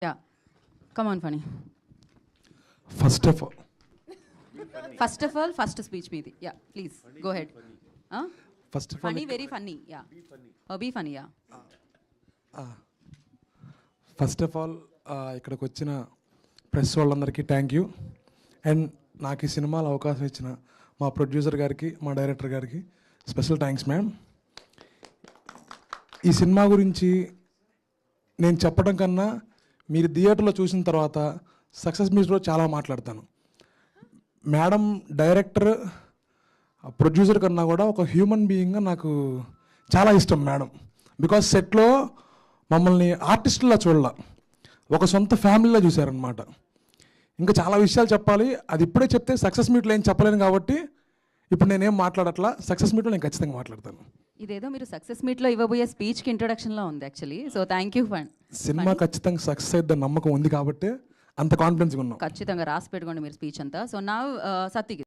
Yeah. Come on, Funny. First of all, First speech meeting. Yeah, please. Go ahead. Huh? first of all, Funny, very funny. Yeah. Be funny, yeah. First of all ఇక్కడికి వచ్చిన press వాళ్ళందరికీ thank you. And నాకు ఈ సినిమాలో అవకాశం ఇచ్చిన మా producer గారికి, మా డైరెక్టర్ గారికి స్పెషల్ థ్యాంక్స్ మ్యామ్. ఈ సినిమా గురించి నేను చెప్పడం కన్నా మీరు థియేటర్లో చూసిన తర్వాత సక్సెస్ మీట్లో చాలా మాట్లాడతాను. మేడం డైరెక్టర్, ప్రొడ్యూసర్ కన్నా కూడా ఒక హ్యూమన్ బీయింగ్గా నాకు చాలా ఇష్టం మేడం. బికాస్ సెట్లో మమ్మల్ని ఆర్టిస్టులా చూడాల, ఒక సొంత ఫ్యామిలీలో చూశారనమాట. ఇంకా చాలా విషయాలు చెప్పాలి, అది ఇప్పుడే చెప్తే సక్సెస్ మీట్లో ఏం చెప్పలేను కాబట్టి ఇప్పుడు నేనేం మాట్లాడట్లా. సక్సెస్ మీట్లో నేను ఖచ్చితంగా మాట్లాడతాను. ఇదేదో మీరు సక్సెస్ మీట్లో ఇవ్వబోయే స్పీచ్కి ఇంట్రొడక్షన్లో ఉంది actually. So thank you fun. Cinema ఖచ్చితంగా సక్సెస్ అయితే నమ్మకం ఉంది కాబట్టి అంత కాన్ఫిడెన్స్గా ఉన్నాం. ఖచ్చితంగా రాసి పెట్టుకోండి మీరు స్పీచ్ అంతా. సో నా సత్తికి